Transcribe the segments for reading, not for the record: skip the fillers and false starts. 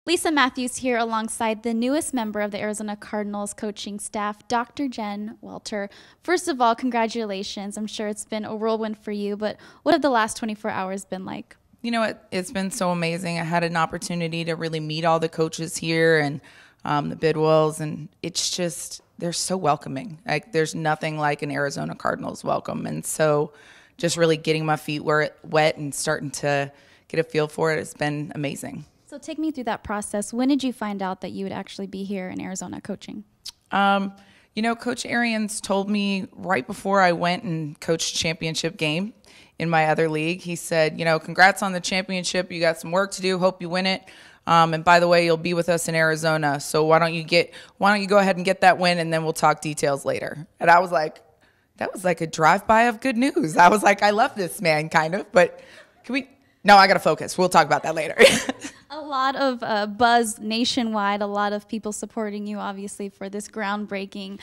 Lisa Matthews here alongside the newest member of the Arizona Cardinals coaching staff, Dr. Jen Welter. First of all, congratulations. I'm sure it's been a whirlwind for you, but what have the last 24 hours been like? You know, it's been so amazing. I had an opportunity to really meet all the coaches here and the Bidwells, and it's just, they're so welcoming. Like, there's nothing like an Arizona Cardinals welcome. And so just really getting my feet wet and starting to get a feel for it has been amazing. So take me through that process. When did you find out that you would actually be here in Arizona coaching? Coach Arians told me right before I went and coached championship game in my other league. He said, congrats on the championship. You got some work to do. Hope you win it. And by the way, you'll be with us in Arizona. So why don't you go ahead and get that win, and then we'll talk details later. And I was like, that was like a drive-by of good news. I was like, I love this man, kind of, but no, I got to focus. We'll talk about that later. A lot of buzz nationwide, a lot of people supporting you, obviously, for this groundbreaking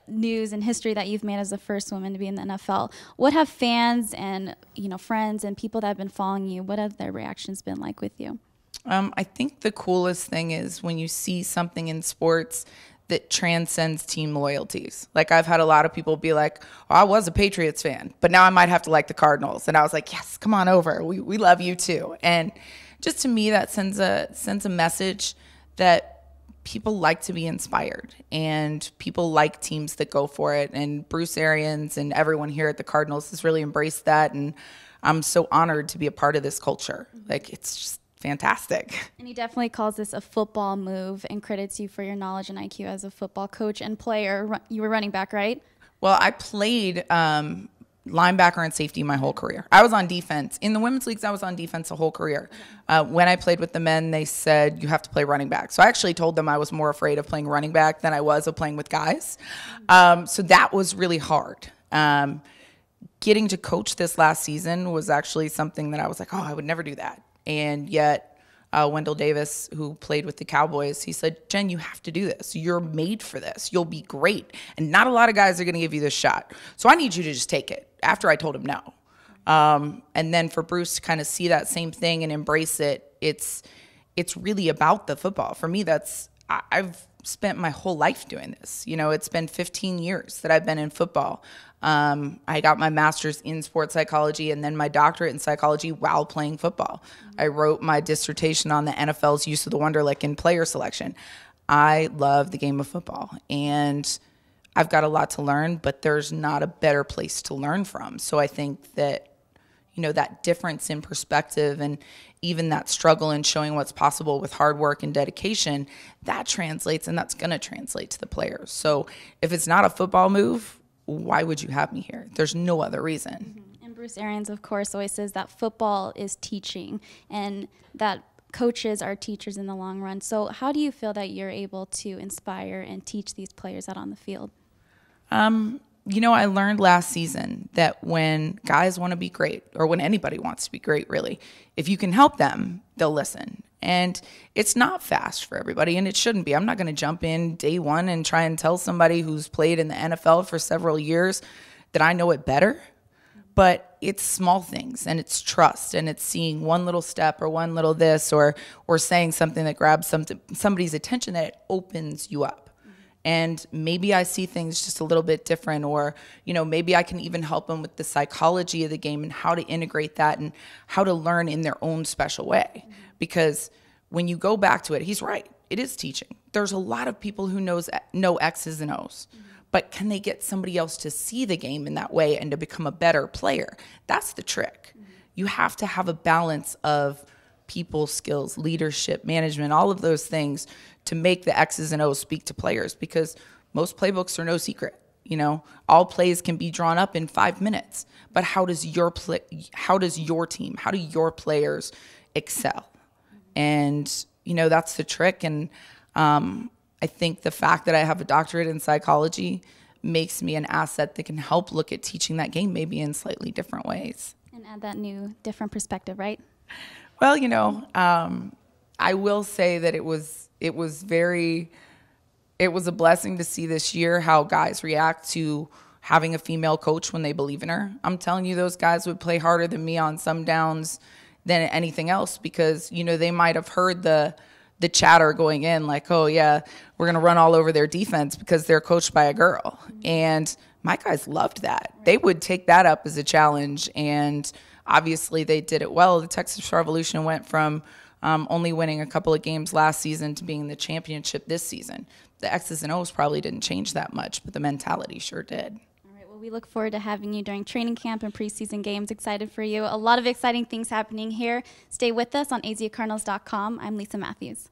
news and history that you've made as the first woman to be in the NFL. What have fans and friends and people that have been following you, what have their reactions been like with you? I think the coolest thing is when you see something in sports that transcends team loyalties. Like, I've had a lot of people be like, oh, I was a Patriots fan, but now I might have to like the Cardinals. And I was like, yes, come on over. We love you too. And just to me, that sends a message that people like to be inspired, and people like teams that go for it. And Bruce Arians and everyone here at the Cardinals has really embraced that. And I'm so honored to be a part of this culture. Like, it's just fantastic. And he definitely calls this a football move and credits you for your knowledge and IQ as a football coach and player. You were running back, right? Well, I played linebacker and safety my whole career. I was on defense. In the women's leagues, I was on defense the whole career. When I played with the men, they said, you have to play running back. So I actually told them I was more afraid of playing running back than I was of playing with guys. So that was really hard. Getting to coach this last season was actually something that I was like, oh, I would never do that. And yet Wendell Davis, who played with the Cowboys, he said, Jen, you have to do this. You're made for this. You'll be great. And not a lot of guys are going to give you this shot. So I need you to just take it, after I told him no. And then for Bruce to kind of see that same thing and embrace it, it's really about the football. For me, I've spent my whole life doing this. It's been 15 years that I've been in football. I got my master's in sports psychology and then my doctorate in psychology while playing football. I wrote my dissertation on the NFL's use of the Wonderlic in player selection. I love the game of football, and I've got a lot to learn, but there's not a better place to learn from. So I think that, that difference in perspective and even that struggle in showing what's possible with hard work and dedication, that translates, and that's going to translate to the players. So if it's not a football move, why would you have me here? There's no other reason. Mm-hmm. And Bruce Arians, of course, always says that football is teaching and that coaches are teachers in the long run. So how do you feel that you're able to inspire and teach these players out on the field? I learned last season that when guys want to be great, or when anybody wants to be great, really, if you can help them, they'll listen. And it's not fast for everybody, and it shouldn't be. I'm not going to jump in day one and try and tell somebody who's played in the NFL for several years that I know it better. But it's small things, and it's trust, and it's seeing one little step or one little this or saying something that grabs somebody's attention that it opens you up. And maybe I see things just a little bit different, or, maybe I can even help them with the psychology of the game and how to integrate that and how to learn in their own special way. Because when you go back to it, he's right. It is teaching. There's a lot of people who know X's and O's, but can they get somebody else to see the game in that way and to become a better player? That's the trick. You have to have a balance of people skills, leadership, management, all of those things to make the X's and O's speak to players, because most playbooks are no secret. All plays can be drawn up in 5 minutes, but how does your team, how do your players excel? And, that's the trick. And I think the fact that I have a doctorate in psychology makes me an asset that can help look at teaching that game maybe in slightly different ways. And add that new, different perspective, right? Well, I will say that it was a blessing to see this year how guys react to having a female coach when they believe in her. I'm telling you, those guys would play harder than me on some downs than anything else, because, they might have heard the the chatter going in, like, oh yeah, we're going to run all over their defense because they're coached by a girl. And my guys loved that. They would take that up as a challenge, and obviously they did it well. The Texas Revolution went from only winning a couple of games last season to being the championship this season. The X's and O's probably didn't change that much, but the mentality sure did. All right, well, we look forward to having you during training camp and preseason games. Excited for you. A lot of exciting things happening here. Stay with us on azcardinals.com. I'm Lisa Matthews.